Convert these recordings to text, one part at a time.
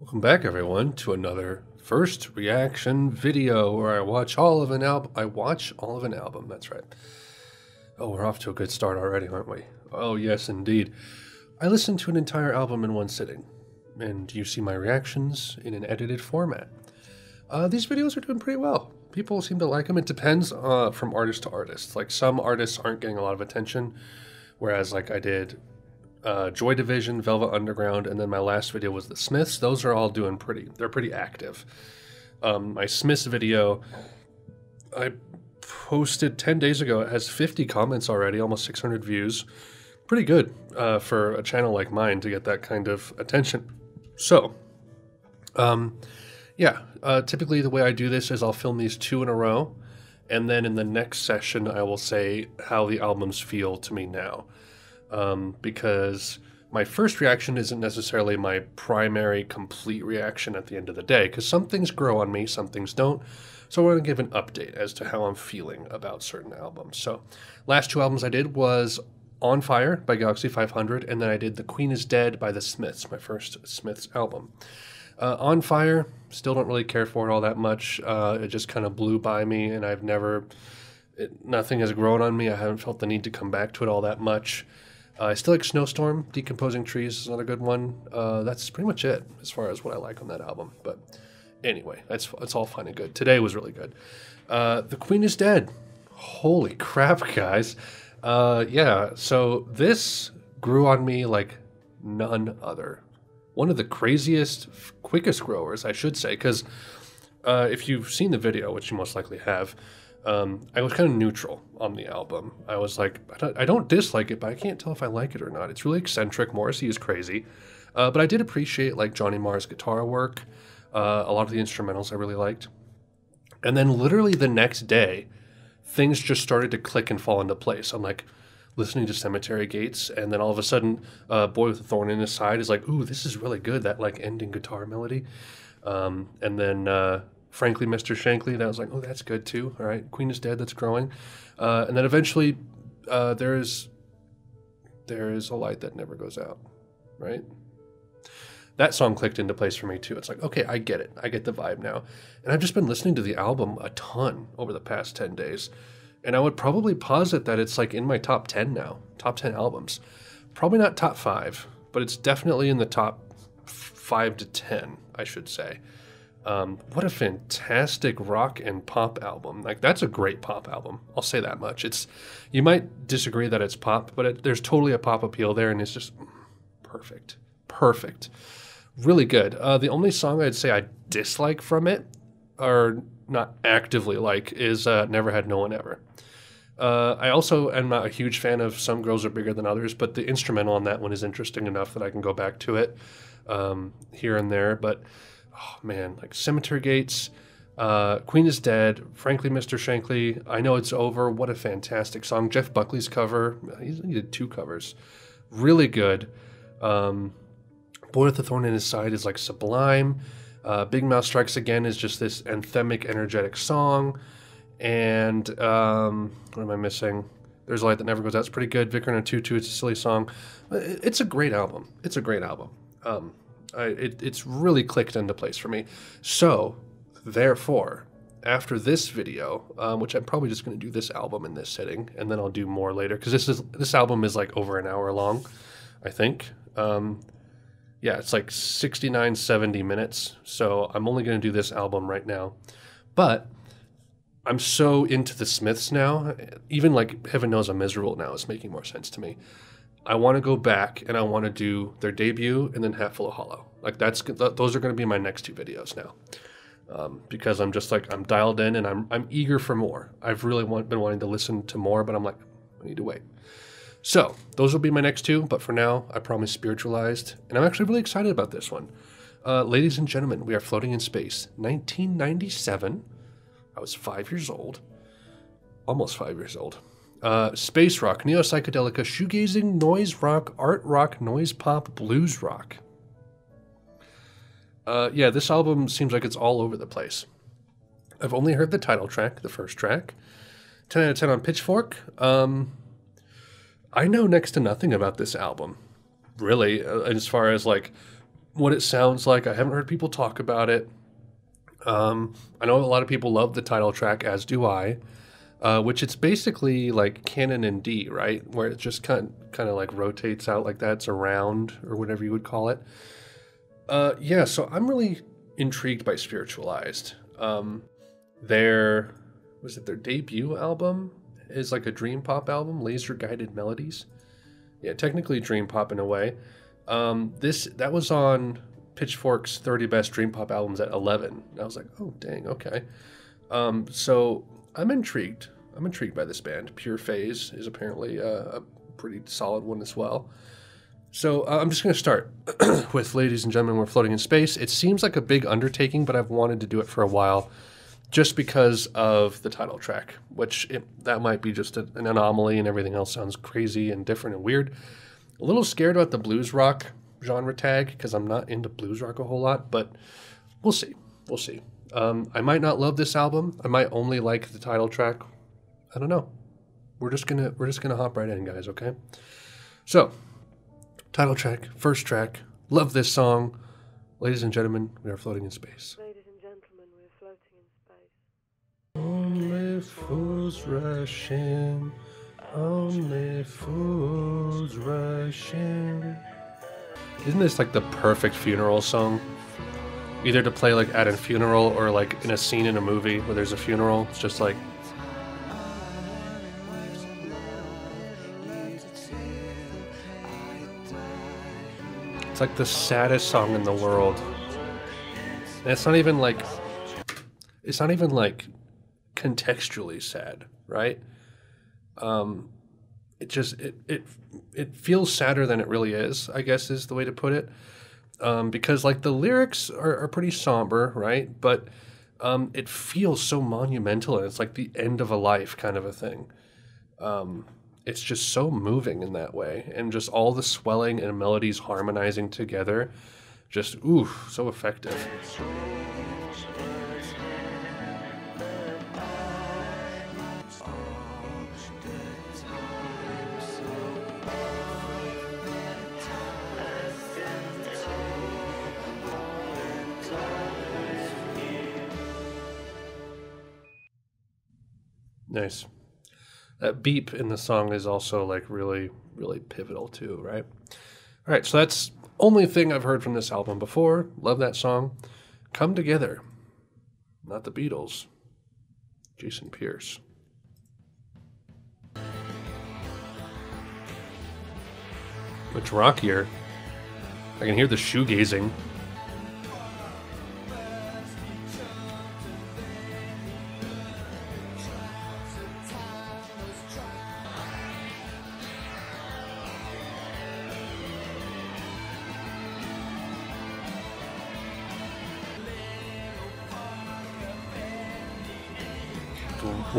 Welcome back, everyone, to another first reaction video where I watch all of an album. That's right. Oh, we're off to a good start already, aren't we? Oh, yes, indeed. I listened to an entire album in one sitting, and you see my reactions in an edited format. These videos are doing pretty well. People seem to like them. It depends from artist to artist. Like, some artists aren't getting a lot of attention, whereas like I did Joy Division, Velvet Underground, and then my last video was the Smiths. Those are all doing they're pretty active. My Smiths video, I posted 10 days ago. It has 50 comments already, almost 600 views. Pretty good for a channel like mine to get that kind of attention. So, typically the way I do this is I'll film these 2 in a row, and then in the next session I will say how the albums feel to me now. Because my first reaction isn't necessarily my primary complete reaction at the end of the day, because some things grow on me, some things don't. So I want to give an update as to how I'm feeling about certain albums. So last 2 albums I did was On Fire by Galaxy 500, and then I did The Queen is Dead by the Smiths, my first Smiths album. On Fire, still don't really care for it all that much. It just kind of blew by me, and nothing has grown on me. I haven't felt the need to come back to it all that much. I still like Snowstorm. Decomposing Trees is another good one. That's pretty much it as far as what I like on that album. But anyway, it's all fine and good. Today was really good. The Queen is Dead. Holy crap, guys. So this grew on me like none other. One of the craziest, quickest growers, I should say, because if you've seen the video, which you most likely have, I was kind of neutral on the album. I was like, I don't dislike it, but I can't tell if I like it or not. It's really eccentric. Morrissey is crazy. But I did appreciate like Johnny Marr's guitar work. A lot of the instrumentals I really liked. And then literally the next day, things just started to click and fall into place. I'm like listening to Cemetery Gates, and then all of a sudden, Boy with a Thorn in His Side is like, ooh, this is really good, that like ending guitar melody. And then Frankly, Mr. Shankly, that was like, oh, that's good too. All right, Queen is Dead, that's growing. And then eventually, there is a light that never goes out, right? That song clicked into place for me too. It's like, okay, I get it. I get the vibe now. And I've just been listening to the album a ton over the past 10 days. And I would probably posit that it's like in my top 10 now, top 10 albums. Probably not top 5, but it's definitely in the top 5 to 10, I should say. What a fantastic rock and pop album. Like, that's a great pop album. I'll say that much. You might disagree that it's pop, but there's totally a pop appeal there, and it's just perfect. Perfect. Really good. The only song I'd say I dislike from it, or not actively like, is Never Had No One Ever. I also am not a huge fan of Some Girls Are Bigger Than Others, but the instrumental on that one is interesting enough that I can go back to it here and there. But oh man, like Cemetery Gates, Queen is Dead, Frankly, Mr. Shankly, I Know It's Over. What a fantastic song. Jeff Buckley's cover, he did 2 covers. Really good. Boy with the Thorn in His Side is like sublime. Big Mouth Strikes Again is just this anthemic, energetic song. And what am I missing? There's a Light That Never Goes Out. It's pretty good. Vicar in a Tutu, it's a silly song. It's a great album. It's a great album. It's really clicked into place for me. So, therefore, after this video, which I'm probably just going to do this album in this sitting, and then I'll do more later, because this album is like over an hour long, I think. It's like 69, 70 minutes, so I'm only going to do this album right now. But I'm so into the Smiths now, even like Heaven Knows I'm Miserable now is making more sense to me. I want to go back and I want to do their debut and then Hatful of Hollow. Like those are going to be my next 2 videos now, because I'm just like, I'm dialed in and I'm eager for more. I've really been wanting to listen to more, but I'm like, I need to wait. So those will be my next 2, but for now, I promise Spiritualized, and I'm actually really excited about this one. Ladies and gentlemen, we are floating in space. 1997. I was 5 years old, almost 5 years old. Space rock, neo-psychedelica, shoegazing, noise rock, art rock, noise pop, blues rock. This album seems like it's all over the place. I've only heard the title track, the first track. 10 out of 10 on Pitchfork. I know next to nothing about this album, really, as far as like what it sounds like. I haven't heard people talk about it. I know a lot of people love the title track, as do I, which it's basically like canon in D, right? Where it just kind of like rotates out like that. It's a round or whatever you would call it. Yeah, so I'm really intrigued by Spiritualized. Their debut album is like a dream pop album, Laser Guided Melodies. Yeah, technically dream pop in a way. That was on Pitchfork's 30 Best Dream Pop Albums at 11. I was like, oh dang, okay. So I'm intrigued. I'm intrigued by this band. Pure Phase is apparently a pretty solid one as well. So I'm just going to start with Ladies and Gentlemen, We're Floating in Space. It seems like a big undertaking, but I've wanted to do it for a while just because of the title track, that might be just an anomaly and everything else sounds crazy and different and weird. A little scared about the blues rock genre tag because I'm not into blues rock a whole lot, but we'll see. We'll see. I might not love this album. I might only like the title track. I don't know. We're just gonna hop right in, guys, okay? So, title track, first track, love this song. Ladies and gentlemen, we are floating in space. Ladies and gentlemen, we're floating in space. Only fools rush in. Only fools rush in. Isn't this like the perfect funeral song? Either to play like at a funeral or like in a scene in a movie where there's a funeral. It's just like... It's like the saddest song in the world. And it's not even like contextually sad, right? It feels sadder than it really is, I guess is the way to put it. Because like the lyrics are pretty somber, right? But it feels so monumental, and it's like the end of a life kind of a thing. It's just so moving in that way, and just all the swelling and melodies harmonizing together, just so effective. Nice. That beep in the song is also like really, really pivotal too, right? All right, so that's only thing I've heard from this album before. Love that song. Come Together. Not the Beatles. Jason Pierce. Much rockier. I can hear the shoegazing.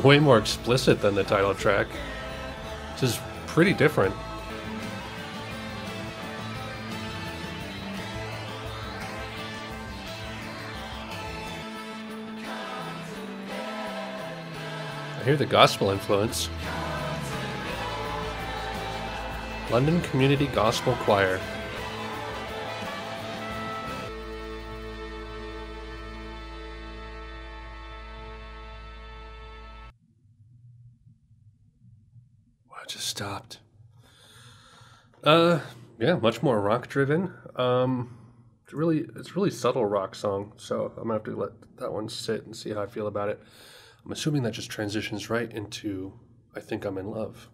Way more explicit than the title track. This is pretty different. I hear the gospel influence. London Community Gospel Choir. Just stopped. Yeah, much more rock driven. It's really subtle rock song, so I'm gonna have to let that one sit and see how I feel about it. I'm assuming that just transitions right into I Think I'm in Love.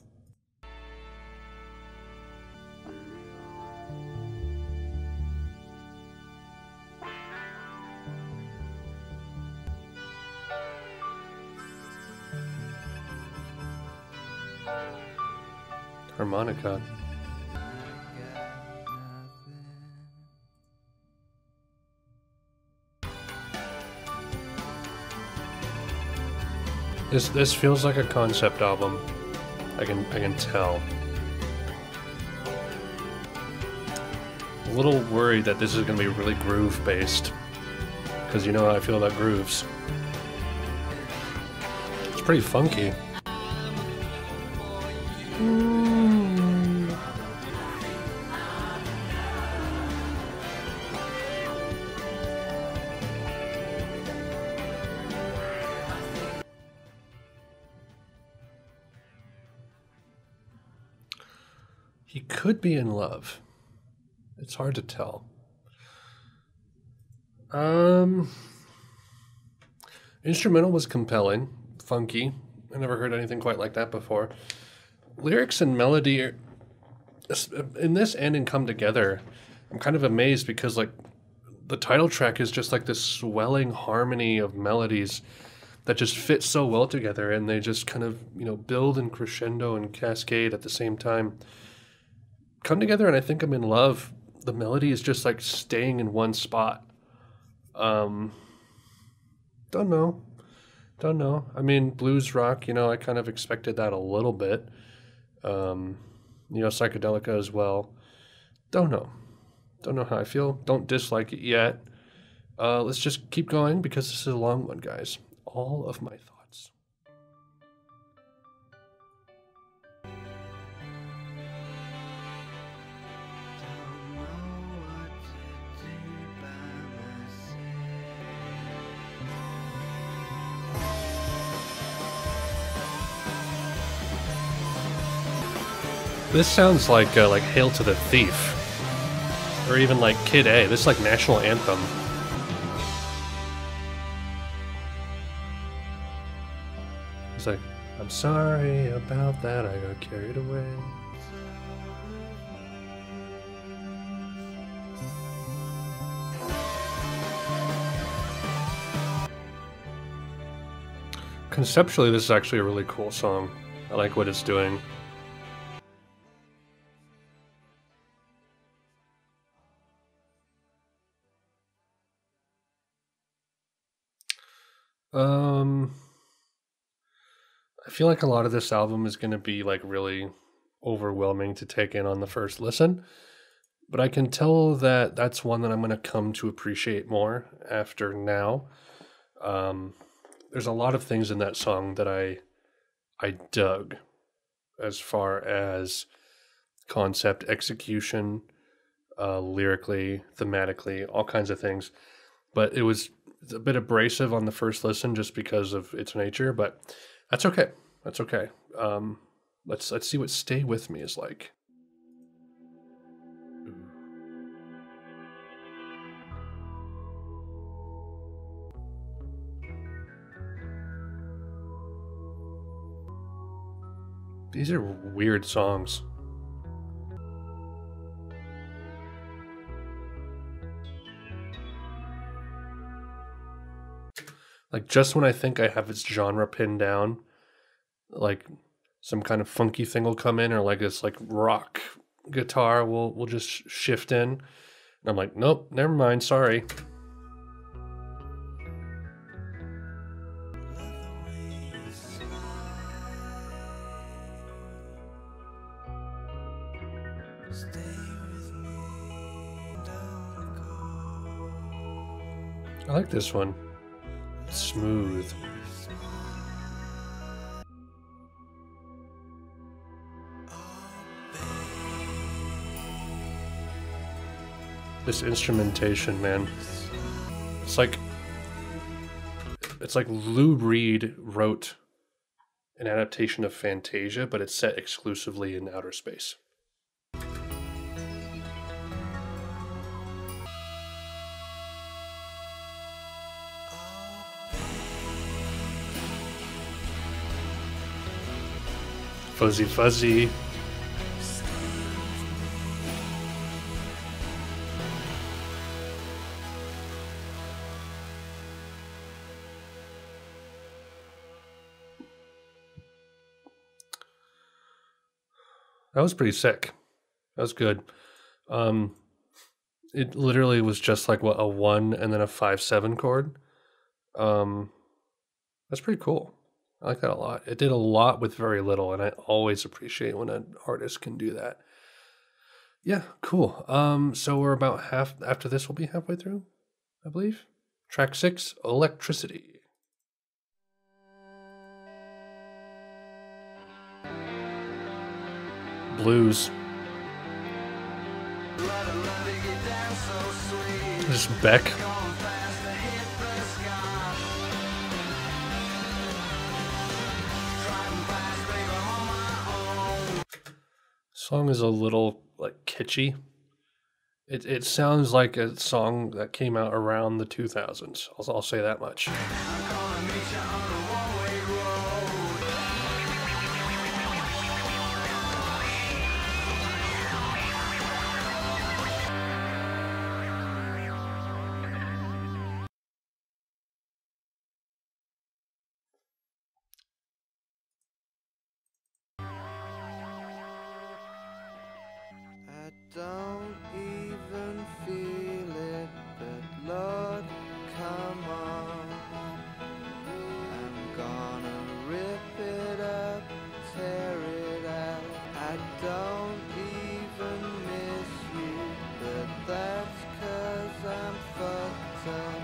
Harmonica. This feels like a concept album. I can tell. A little worried that this is going to be really groove based, because you know how I feel about grooves. It's pretty funky. He could be in love. It's hard to tell. Instrumental was compelling, funky. I never heard anything quite like that before. Lyrics and melody in this and in Come Together, I'm kind of amazed because like the title track is just like this swelling harmony of melodies that just fit so well together, and they just kind of, build and crescendo and cascade at the same time. Come Together and I Think I'm in Love, the melody is just like staying in one spot. Don't know. I mean, blues rock, I kind of expected that a little bit. Psychedelica as well. Don't know how I feel. Don't dislike it yet. Let's just keep going because this is a long one, guys. All of my thoughts. This sounds like Hail to the Thief. Or even like Kid A. This is like national anthem. It's like, I'm sorry about that, I got carried away. Conceptually, this is actually a really cool song. I like what it's doing. I feel like a lot of this album is going to be like really overwhelming to take in on the first listen, but I can tell that that's one that I'm going to come to appreciate more after now. There's a lot of things in that song that I dug, as far as concept, execution, lyrically, thematically, all kinds of things. But it was a bit abrasive on the first listen just because of its nature, but that's okay. That's okay. Let's see what Stay With Me is like. These are weird songs. Like, just when I think I have its genre pinned down, like some kind of funky thing will come in, or like this like rock guitar will just shift in. And I'm like, nope, never mind, sorry. I like this one. Smooth. This instrumentation, man. It's like Lou Reed wrote an adaptation of Fantasia, but it's set exclusively in outer space. Fuzzy Fuzzy. That was pretty sick. That was good. It literally was just like a 1 and then a 5/7 chord. That's pretty cool. I like that a lot. It did a lot with very little, and I always appreciate when an artist can do that. Yeah, cool. So we're about after this, we'll be halfway through, I believe. Track 6, Electricity. Blues. This is Beck. Song is a little like kitschy. It sounds like a song that came out around the 2000s. I'll say that much. I don't even feel it, but Lord, come on. I'm gonna rip it up, tear it out. I don't even miss you, but that's 'cause I'm fucked up.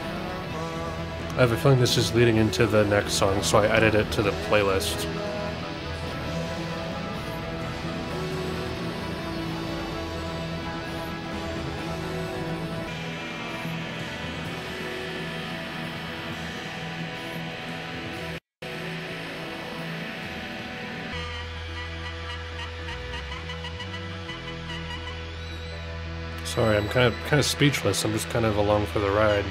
Come on. I have a feeling this is leading into the next song, so I added it to the playlist. Sorry, I'm kind of speechless. I'm just kind of along for the ride.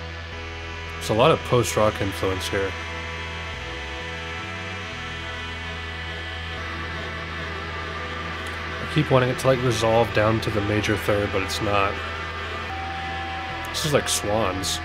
There's a lot of post-rock influence here. I keep wanting it to like resolve down to the major third, but it's not. This is like Swans.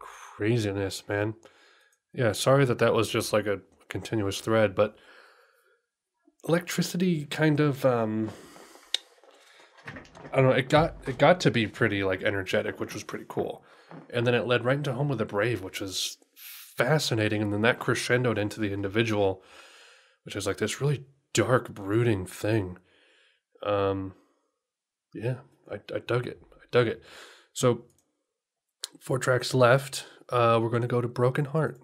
Craziness, man. Yeah, sorry that was just like a continuous thread, but electricity kind of I don't know, it got to be pretty like energetic, which was pretty cool. And then it led right into Home with the Brave, which is fascinating, and then that crescendoed into the Individual, which is like this really dark, brooding thing. Yeah, I dug it. I dug it. So 4 tracks left. We're going to go to Broken Heart.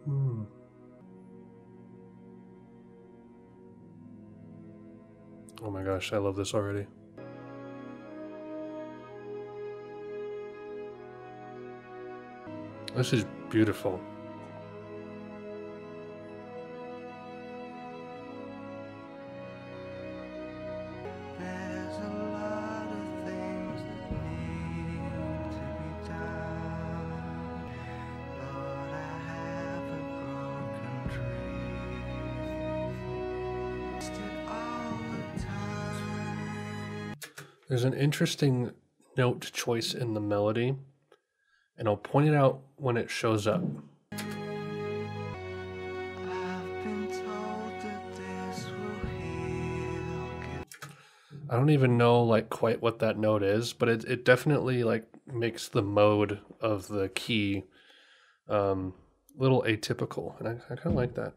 Oh my gosh, I love this already. This is beautiful. There's a lot of things that need to be done. Lord, I have a broken dream. Wasted all the time. There's an interesting note choice in the melody, and I'll point it out when it shows up. I've been told that this will heal. I don't even know like quite what that note is, but it definitely like makes the mode of the key little atypical, and I kind of like that.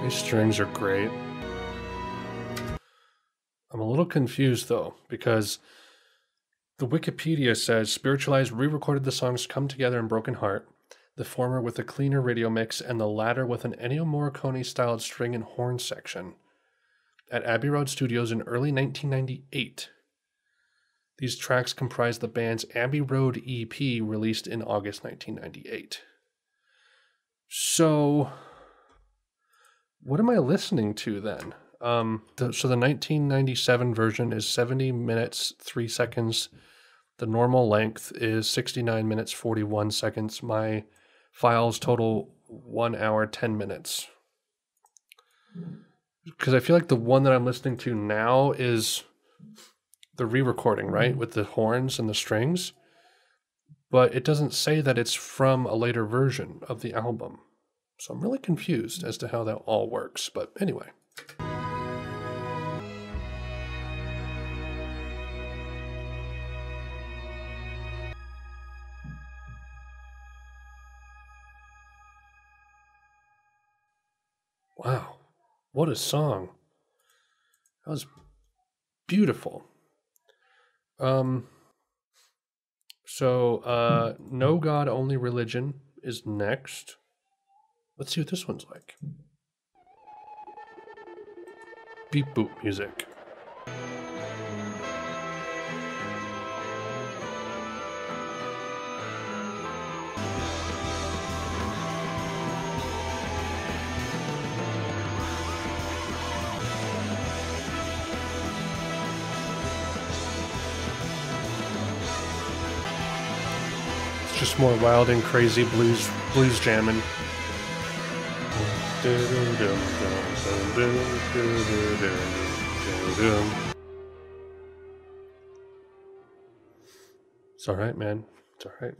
These strings are great. I'm a little confused though, because the Wikipedia says Spiritualized re-recorded the songs Come Together and Broken Heart, the former with a cleaner radio mix and the latter with an Ennio Morricone-styled string and horn section at Abbey Road Studios in early 1998. These tracks comprise the band's Abbey Road EP released in August 1998. So, what am I listening to then? So the 1997 version is 70 minutes, 3 seconds. The normal length is 69 minutes, 41 seconds. My files total 1 hour, 10 minutes. Because I feel like the one that I'm listening to now is the re-recording, right? With the horns and the strings. But it doesn't say that it's from a later version of the album. So I'm really confused as to how that all works. But anyway. Wow, what a song. That was beautiful. So, No God, Only Religion is next. Let's see what this one's like. Beep boop music. Just more wild and crazy blues jamming. It's all right, man. It's all right.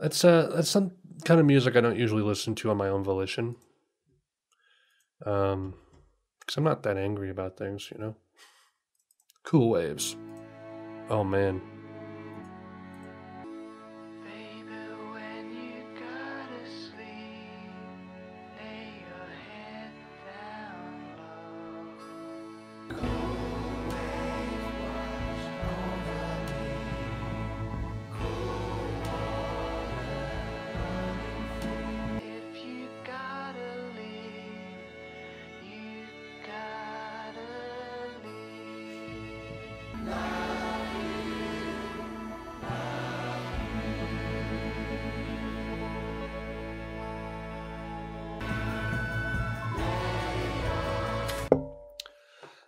That's some kind of music I don't usually listen to on my own volition. Because I'm not that angry about things, you know. Cool waves. Oh man.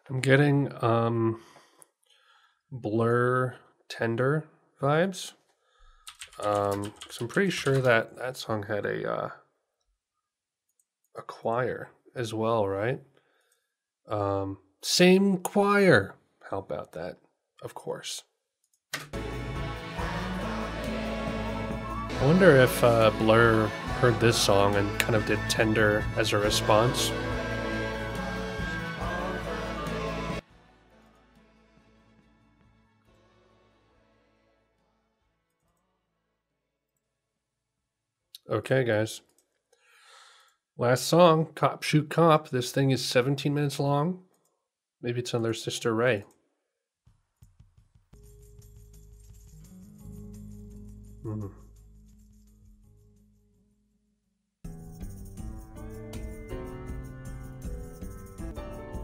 I'm getting Blur Tender vibes. 'Cause I'm pretty sure that song had a choir as well, right? Same choir. How about that? Of course. I wonder if Blur heard this song and kind of did Tender as a response. Okay, guys. Last song, Cop Shoot Cop. This thing is 17 minutes long. Maybe it's on their sister Ray.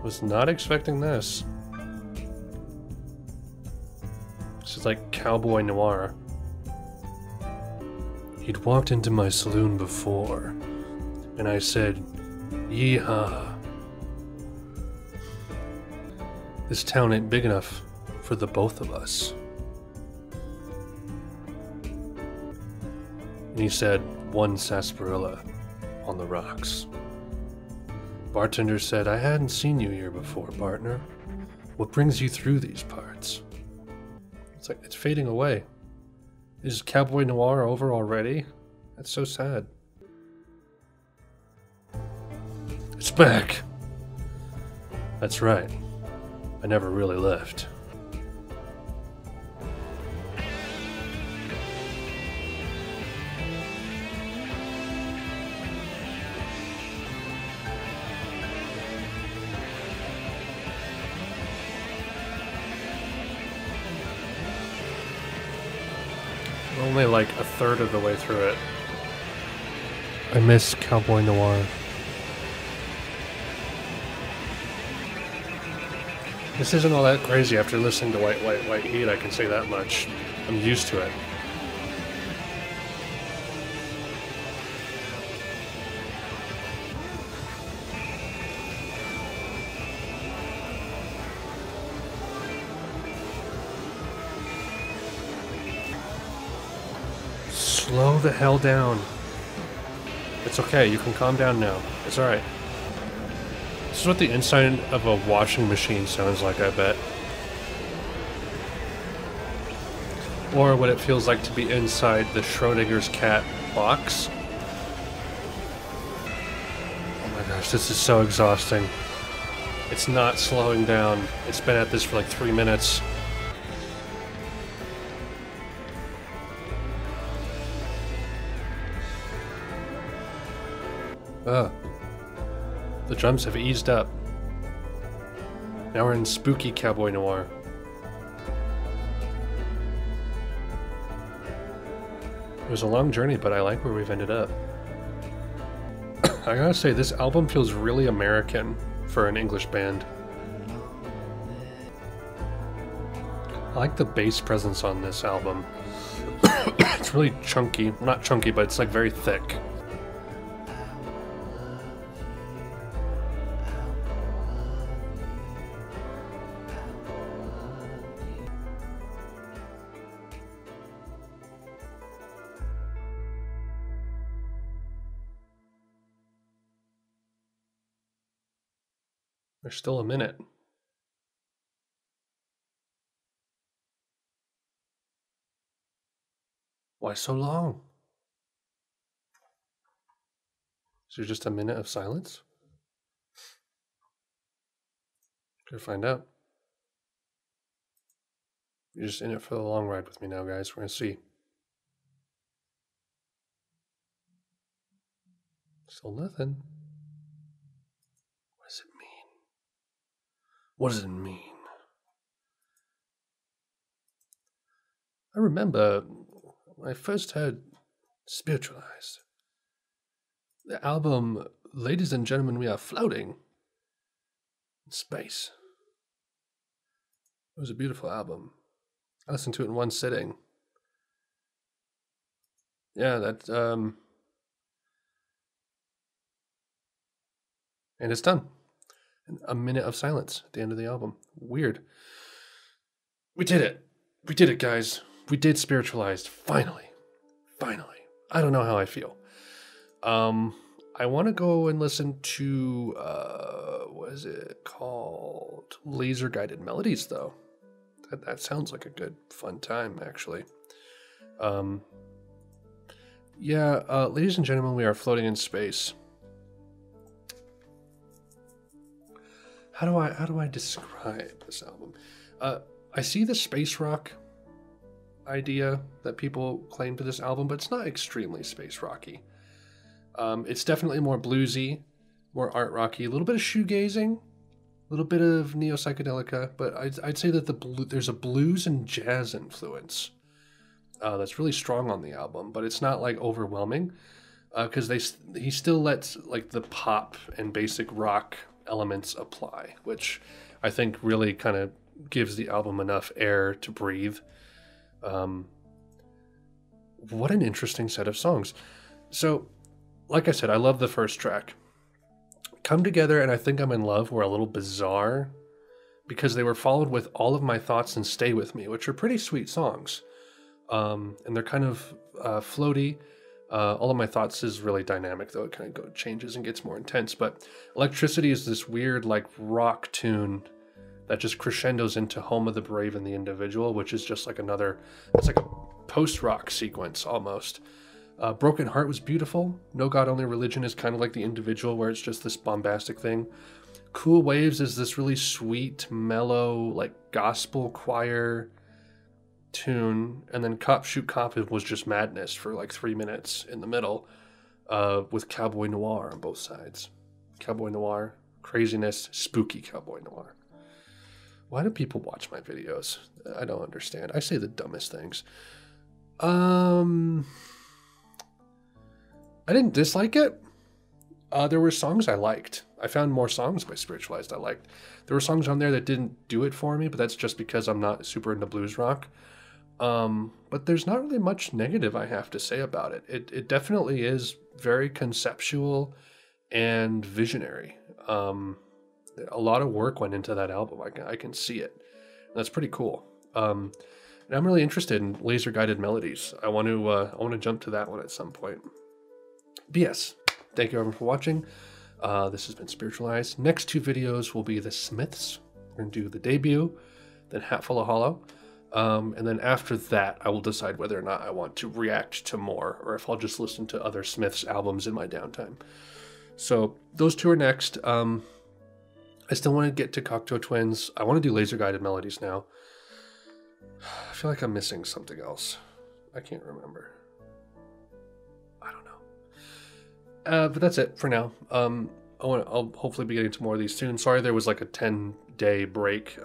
Was not expecting this. This is like cowboy noir. He'd walked into my saloon before, and I said, "Yeehaw. This town ain't big enough for the both of us." And he said, "One sarsaparilla on the rocks." Bartender said, "I hadn't seen you here before, partner. What brings you through these parts?" It's like, it's fading away. Is Cowboy Noir over already? That's so sad. It's back. That's right. I never really left. Only like a third of the way through it. I miss Cowboy Noir. This isn't all that crazy after listening to White Heat, I can say that much. I'm used to it. Slow the hell down. It's okay, you can calm down now. It's alright. This is what the inside of a washing machine sounds like, I bet. Or what it feels like to be inside the Schrodinger's cat box. Oh my gosh, this is so exhausting. It's not slowing down. It's been at this for like 3 minutes. The drums have eased up. Now we're in spooky cowboy noir. It was a long journey, but I like where we've ended up. I gotta say, this album feels really American for an English band. I like the bass presence on this album. It's really chunky. Not chunky, but it's like very thick. There's still a minute. Why so long? Is there just a minute of silence? Gonna find out. You're just in it for the long ride with me now, guys. We're gonna see. Still nothing. What does it mean? What does it mean? I remember when I first heard Spiritualized. The album, Ladies and Gentlemen, We Are Floating in Space. It was a beautiful album. I listened to it in one sitting. Yeah, and it's done. A minute of silence at the end of the album. Weird. We did it. We did it, guys. We did Spiritualized. Finally. Finally. I don't know how I feel. I want to go and listen to, what is it called? Laser Guided Melodies, though. That sounds like a good, fun time, actually. Ladies and gentlemen, we are floating in space. How do I describe this album? I see the space rock idea that people claim to this album, but it's not extremely space rocky. It's definitely more bluesy, more art rocky, a little bit of shoegazing, a little bit of neo psychedelica, but I'd say that there's a blues and jazz influence that's really strong on the album, but it's not like overwhelming because he still lets like the pop and basic rock elements apply, which I think really kind of gives the album enough air to breathe. What an interesting set of songs. So, like I said, I love the first track. Come Together and I Think I'm in Love were a little bizarre because they were followed with All of My Thoughts and Stay With Me, which are pretty sweet songs. And they're kind of floaty. All of My Thoughts is really dynamic, though. It kind of changes and gets more intense. But Electricity is this weird, like, rock tune that just crescendos into Home of the Brave and the Individual, which is just like it's like a post-rock sequence almost. Broken Heart was beautiful. No God Only Religion is kind of like the Individual, where it's just this bombastic thing. Cool Waves is this really sweet, mellow, like gospel choir tune. And then Cop Shoot Cop was just madness for like 3 minutes in the middle, with Cowboy Noir on both sides. Cowboy Noir, craziness, spooky Cowboy Noir. Why do people watch my videos? I don't understand. I say the dumbest things. I didn't dislike it. There were songs I liked. I found more songs by Spiritualized I liked. There were songs on there that didn't do it for me, but that's just because I'm not super into blues rock. But there's not really much negative I have to say about it. It definitely is very conceptual and visionary. A lot of work went into that album. I can see it. And that's pretty cool. And I'm really interested in Laser Guided Melodies. I want to jump to that one at some point. But yes, thank you everyone for watching. This has been Spiritualized. Next 2 videos will be the Smiths. We're going to do the debut, then Hatful of Hollow. And then after that, I will decide whether or not I want to react to more, or if I'll just listen to other Smiths albums in my downtime. So those 2 are next. I still want to get to Cocteau Twins. I want to do Laser Guided Melodies now. I feel like I'm missing something else. I can't remember. I don't know. But that's it for now. I'll hopefully be getting to more of these soon. Sorry, there was like a 10-day break.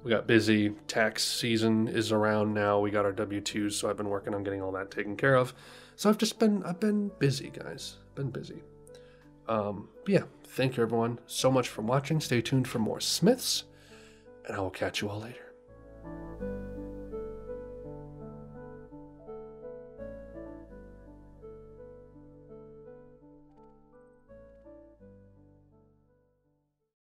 We got busy. Tax season is around now. We got our W-2s, so I've been working on getting all that taken care of. So I've been busy, guys. Been busy. But yeah, thank you everyone so much for watching. Stay tuned for more Smiths, and I will catch you all later.